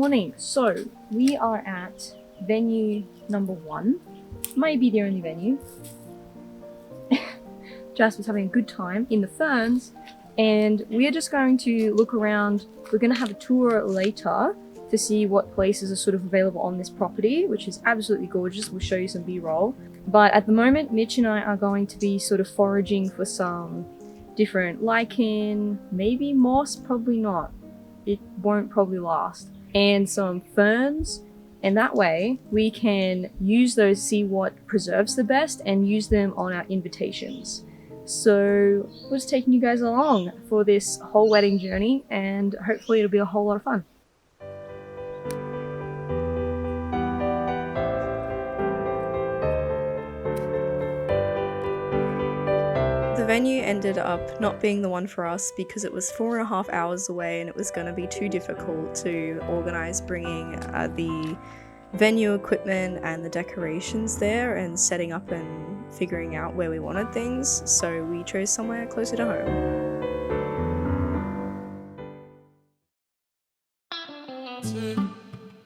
morning. So we are at venue number 1. Maybe the only venue. Jasper's having a good time in the ferns, and we're just going to look around. We're going to have a tour later to see what places are sort of available on this property, which is absolutely gorgeous. We'll show you some b-roll. But at the moment, Mitch and I are going to be sort of foraging for some different lichen, maybe moss, probably not. It won't probably last. And some ferns. And that way we can use those, see what preserves the best, and use them on our invitations. So we're just taking you guys along for this whole wedding journey, and hopefully it'll be a whole lot of fun. The venue ended up not being the one for us because it was 4.5 hours away and it was going to be too difficult to organise bringing the venue equipment and the decorations there and setting up and figuring out where we wanted things, so we chose somewhere closer to home.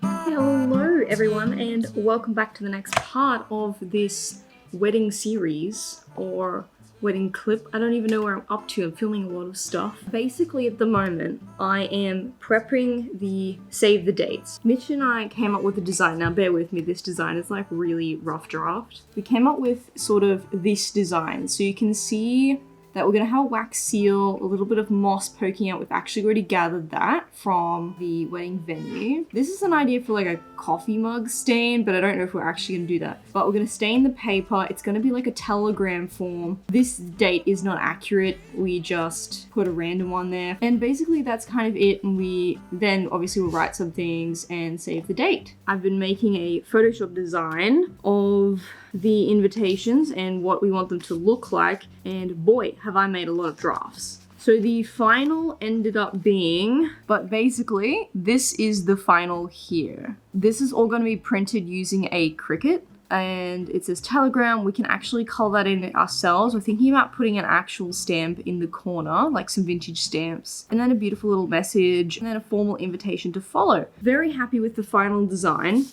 Hello everyone, and welcome back to the next part of this wedding series, or wedding clip. I don't even know where I'm up to. I'm filming a lot of stuff. Basically at the moment, I am prepping the save the dates. Mitch and I came up with a design. Now bear with me, this design is like really rough draft. We came up with sort of this design. So you can see that we're gonna have a wax seal, a little bit of moss poking out. We've actually already gathered that from the wedding venue. This is an idea for like a coffee mug stain, but I don't know if we're actually gonna do that. But we're gonna stain the paper. It's gonna be like a telegram form. This date is not accurate. We just put a random one there. And basically that's kind of it. And we then obviously will write some things and save the date. I've been making a Photoshop design of the invitations and what we want them to look like, and boy, have I made a lot of drafts. So the final ended up being, but basically this is the final here. This is all going to be printed using a Cricut, and it says telegram. We can actually color that in ourselves. We're thinking about putting an actual stamp in the corner, like some vintage stamps, and then a beautiful little message, and then a formal invitation to follow. Very happy with the final design.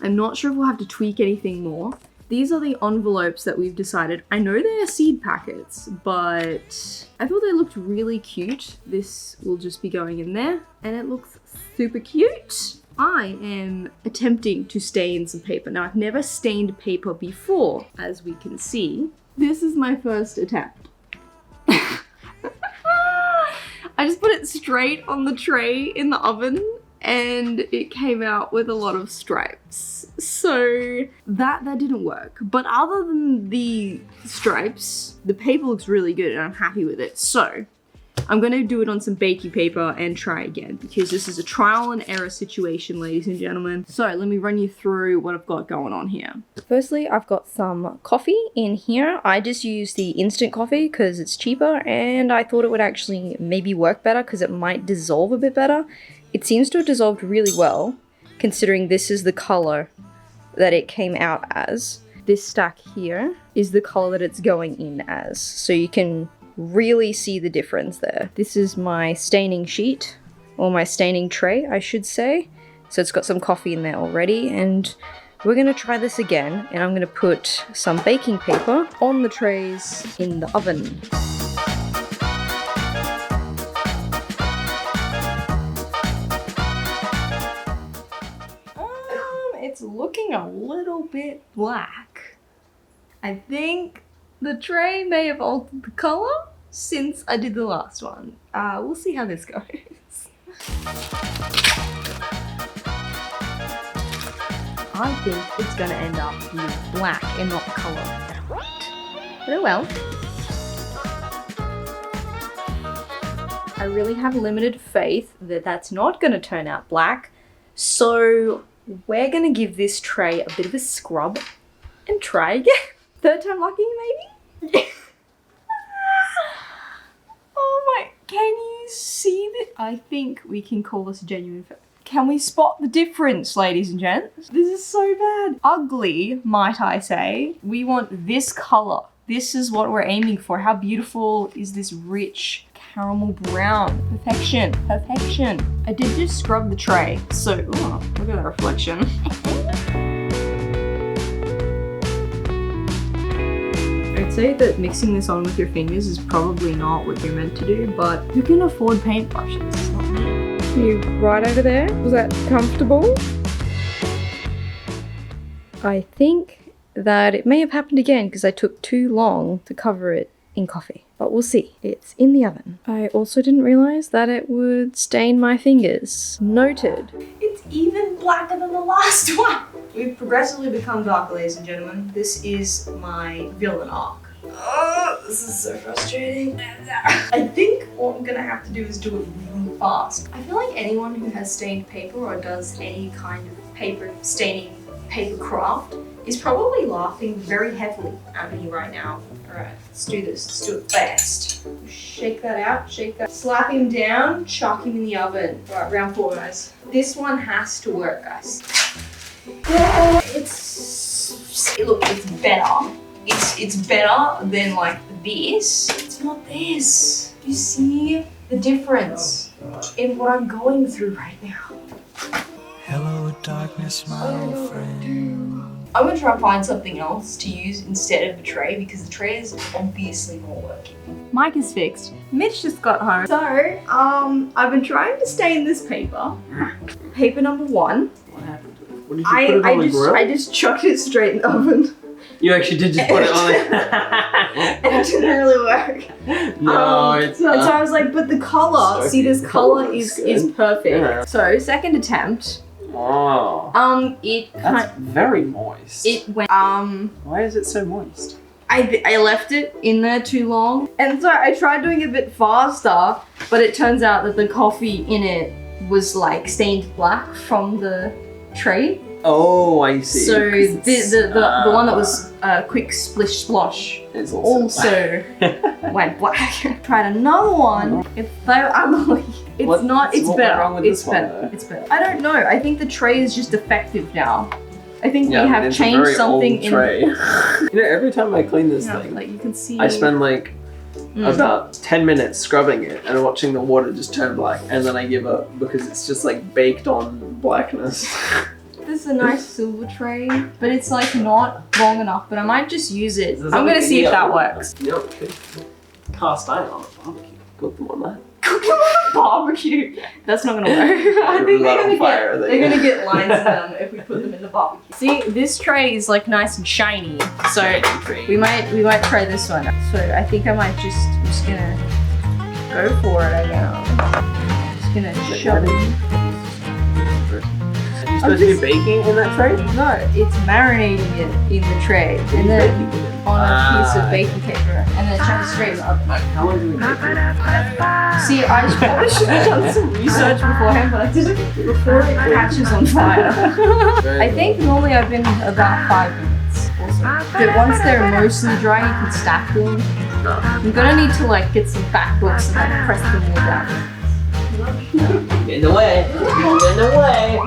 I'm not sure if we'll have to tweak anything more. These are the envelopes that we've decided. I know they are seed packets, but I thought they looked really cute. This will just be going in there, and it looks super cute. I am attempting to stain some paper. Now, I've never stained paper before, as we can see. This is my first attempt. I just put it straight on the tray in the oven, and it came out with a lot of stripes. So that didn't work. But other than the stripes, the paper looks really good and I'm happy with it. So I'm gonna do it on some baking paper and try again, because this is a trial and error situation, ladies and gentlemen. So let me run you through what I've got going on here. Firstly, I've got some coffee in here. I just use the instant coffee because it's cheaper, and I thought it would actually maybe work better because it might dissolve a bit better. It seems to have dissolved really well, considering this is the color that it came out as. This stack here is the color that it's going in as, so you can really see the difference there. This is my staining sheet, or my staining tray, I should say. So it's got some coffee in there already, and we're gonna try this again, and I'm gonna put some baking paper on the trays in the oven. It's looking a little bit black. I think the tray may have altered the color since I did the last one. We'll see how this goes. I think it's gonna end up being black and not the color that I want. But oh well. I really have limited faith that that's not gonna turn out black, so we're gonna give this tray a bit of a scrub and try again. Third time lucky, maybe? Oh my, can you see that? I think we can call this a genuine fact. Can we spot the difference, ladies and gents? This is so bad. Ugly, might I say. We want this color. This is what we're aiming for. How beautiful is this rich caramel brown. Perfection, perfection. I did just scrub the tray, so look at that reflection. I'd say that mixing this on with your fingers is probably not what you're meant to do, but who can afford paintbrushes? It's not me. You right over there? Was that comfortable? I think that it may have happened again because I took too long to cover it in coffee. But we'll see. It's in the oven. I also didn't realize that it would stain my fingers. Noted. It's even blacker than the last one. We've progressively become dark, ladies and gentlemen. This is my villain arc. Oh, this is so frustrating. I think what I'm gonna have to do is do it really fast. I feel like anyone who has stained paper or does any kind of paper staining paper craft is probably laughing very heavily at me right now. Alright, let's do this. Let's do it fast. Shake that out, shake that. Slap him down, chuck him in the oven. Alright, round 4, guys. This one has to work, guys. Look, it's better. It's better than like this. It's not this. You see the difference in what I'm going through right now. Hello, darkness, my old friend. I'm gonna try and find something else to use instead of the tray because the tray is obviously more working. Mic is fixed. Mitch just got home. So, I've been trying to stain this paper. Paper number 1. What happened to it? What did you put it on the grill? I just chucked it straight in the oven. You actually did just put it on it. And it didn't really work. No, it's and so I was like, but the color, So see this the color colour is is perfect. Yeah. So second attempt. Oh. That's very moist. It went Why is it so moist? I left it in there too long. And so I tried doing it a bit faster, but it turns out that the coffee in it was like stained black from the tray. Oh, I see. So the one that was quick splish splosh It's also went black. Tried another one. It's so ugly. It's What- not. It's what went better. wrong with It's this one, better. though? It's better. I don't know. I think the tray is just defective now. I think Yeah, we have it's a changed very something old tray. You know, every time I clean this Yeah, thing, like you can see. I spend like about 10 minutes scrubbing it and watching the water just turn black, and then I give up because it's just like baked on blackness. This is a nice silver tray, but it's like not long enough. But I might just use it. There's I'm like gonna see if that works. You know, cast iron on a barbecue. Cook them on that. Cooking on a barbecue. That's not gonna work. I think they're gonna get lines in them if we put them in the barbecue. See, this tray is like nice and shiny, so we might try this one. So I think I'm just gonna go for it. I guess. Just gonna shove it. You're supposed to be baking in that tray? No, it's marinating it in the tray, and then on a piece of baking paper, and then chuck it straight in the oven. How long do we bake it? See, I probably should have done some research beforehand, but I didn't before it catches on fire. I think normally I've been about 5 minutes also. But once they're mostly dry, you can stack them. I'm gonna need to like get some fat books and like press them all down. Get away! Get away!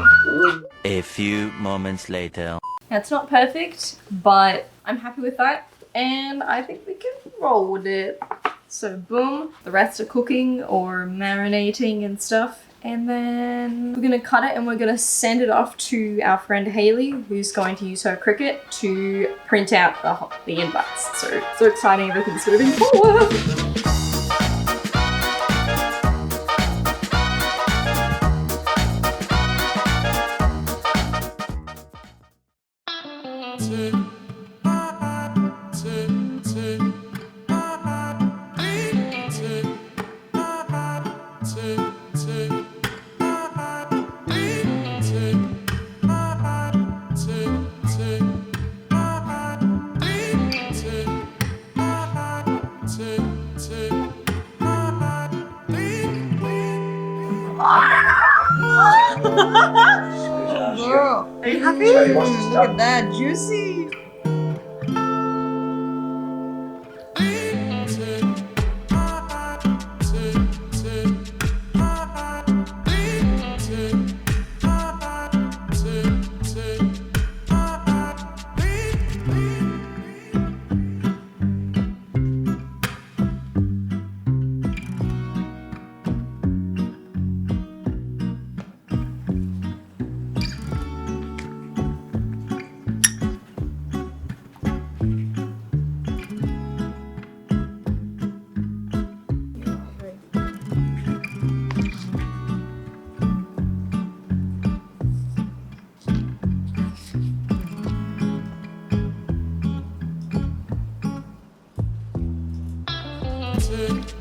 A few moments later. Now, it's not perfect, but I'm happy with that, and I think we can roll with it. So boom, the rest are cooking or marinating and stuff, and then we're gonna cut it and we're gonna send it off to our friend Haley, who's going to use her Cricut to print out the invites. So exciting, everything's moving forward. Girl, are you happy? Look at that, juicy. said